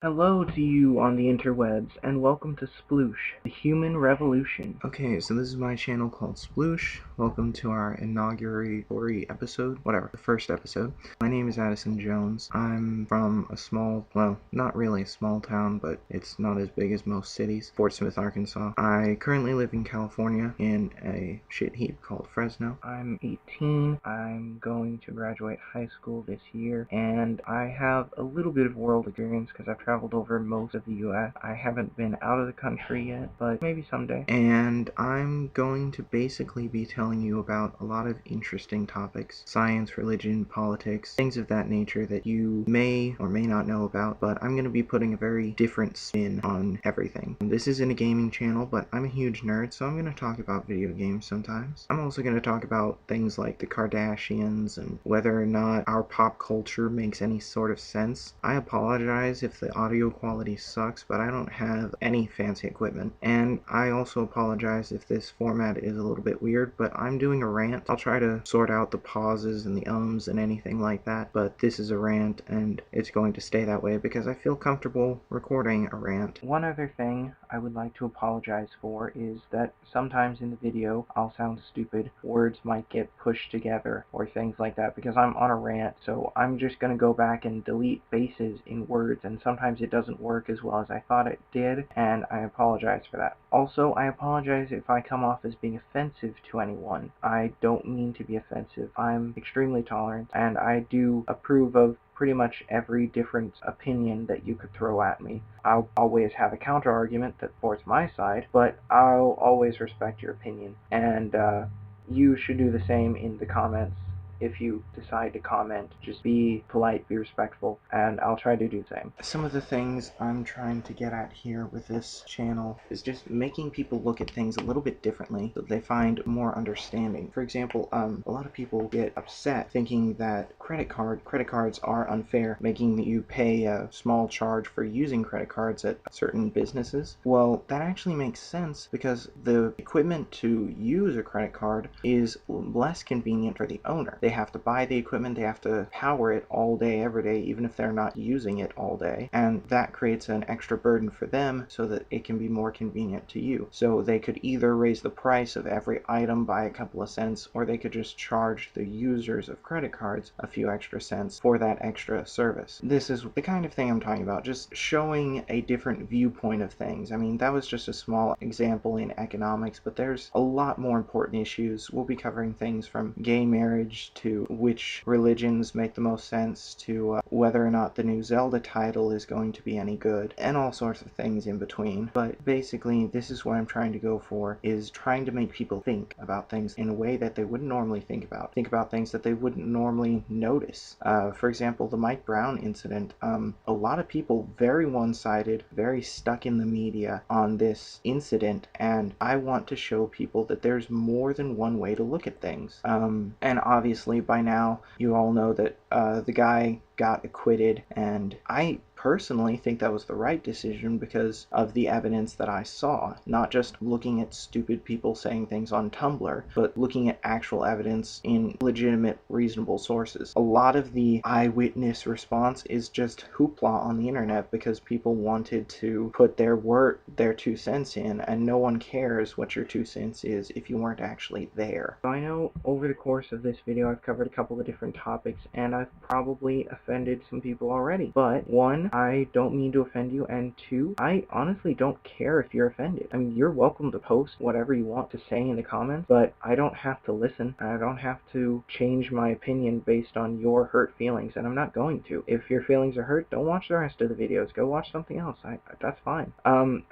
Hello to you on the interwebs, and welcome to Splush, the human revolution. Okay, so this is my channel called Splush. Welcome to our inauguratory episode, whatever, the first episode. My name is Addison Jones. I'm from a small, well, not really a small town, but it's not as big as most cities, Fort Smith, Arkansas. I currently live in California in a shit heap called Fresno. I'm 18, I'm going to graduate high school this year, and I have a little bit of world experience because I've traveled over most of the U.S. I haven't been out of the country yet, but maybe someday. And I'm going to basically be telling you about a lot of interesting topics: science, religion, politics, things of that nature that you may or may not know about, but I'm going to be putting a very different spin on everything. This isn't a gaming channel, but I'm a huge nerd, so I'm going to talk about video games sometimes. I'm also going to talk about things like the Kardashians and whether or not our pop culture makes any sort of sense. I apologize if the audio quality sucks, but I don't have any fancy equipment. And I also apologize if this format is a little bit weird, but I'm doing a rant. I'll try to sort out the pauses and the ums and anything like that, but this is a rant and it's going to stay that way because I feel comfortable recording a rant. One other thing I would like to apologize for is that sometimes in the video I'll sound stupid, words might get pushed together or things like that because I'm on a rant, so I'm just going to go back and delete spaces in words, and sometimes it doesn't work as well as I thought it did, and I apologize for that. Also, I apologize if I come off as being offensive to anyone. I don't mean to be offensive. I'm extremely tolerant, and I do approve of pretty much every different opinion that you could throw at me. I'll always have a counter argument that supports my side, but I'll always respect your opinion. And you should do the same in the comments. If you decide to comment, just be polite, be respectful, and I'll try to do the same. Some of the things I'm trying to get at here with this channel is just making people look at things a little bit differently so they find more understanding. For example, a lot of people get upset thinking that credit cards are unfair, making you pay a small charge for using credit cards at certain businesses. Well, that actually makes sense because the equipment to use a credit card is less convenient for the owner. They have to buy the equipment, they have to power it all day, every day, even if they're not using it all day, and that creates an extra burden for them so that it can be more convenient to you. So they could either raise the price of every item by a couple of cents, or they could just charge the users of credit cards a few extra cents for that extra service. This is the kind of thing I'm talking about, just showing a different viewpoint of things. I mean, that was just a small example in economics, but there's a lot more important issues. We'll be covering things from gay marriage to which religions make the most sense, to whether or not the new Zelda title is going to be any good, and all sorts of things in between. But basically, this is what I'm trying to go for, is trying to make people think about things in a way that they wouldn't normally think about things that they wouldn't normally notice. For example, the Mike Brown incident, a lot of people very one-sided, very stuck in the media on this incident, and I want to show people that there's more than one way to look at things. And obviously by now you all know that the guy got acquitted, and I personally think that was the right decision because of the evidence that I saw, not just looking at stupid people saying things on Tumblr, but looking at actual evidence in legitimate, reasonable sources. A lot of the eyewitness response is just hoopla on the internet because people wanted to put their 2 cents in, and no one cares what your 2 cents is if you weren't actually there. So I know over the course of this video I've covered a couple of different topics, and I've probably offended some people already, but 1, I don't mean to offend you, and 2, I honestly don't care if you're offended. I mean, you're welcome to post whatever you want to say in the comments, but I don't have to listen. I don't have to change my opinion based on your hurt feelings, and I'm not going to. If your feelings are hurt, don't watch the rest of the videos. Go watch something else. That's fine.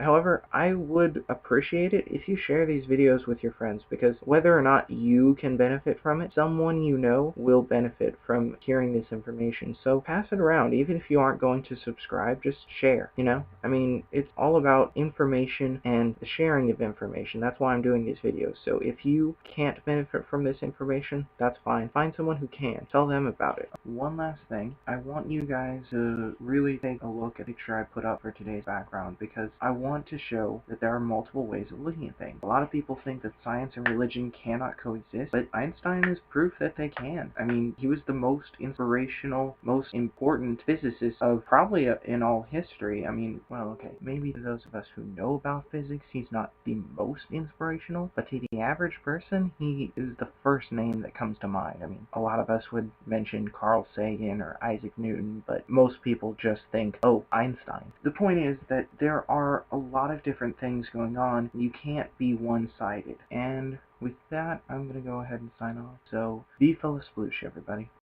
However, I would appreciate it if you share these videos with your friends, because whether or not you can benefit from it, someone you know will benefit from hearing this information. So pass it around. Even if you aren't going to subscribe, just share, you know? I mean, it's all about information and the sharing of information. That's why I'm doing these videos. So if you can't benefit from this information, that's fine. Find someone who can. Tell them about it. One last thing. I want you guys to really take a look at the picture I put up for today's background, because I want to show that there are multiple ways of looking at things. A lot of people think that science and religion cannot coexist, but Einstein is proof that they can. I mean, he was the most inspirational, most important physicist of probably really in all history. I mean, well, okay, maybe to those of us who know about physics, he's not the most inspirational, but to the average person, he is the first name that comes to mind. I mean, a lot of us would mention Carl Sagan or Isaac Newton, but most people just think, oh, Einstein. The point is that there are a lot of different things going on. You can't be one-sided. And with that, I'm going to go ahead and sign off. So, be full of sploosh, everybody.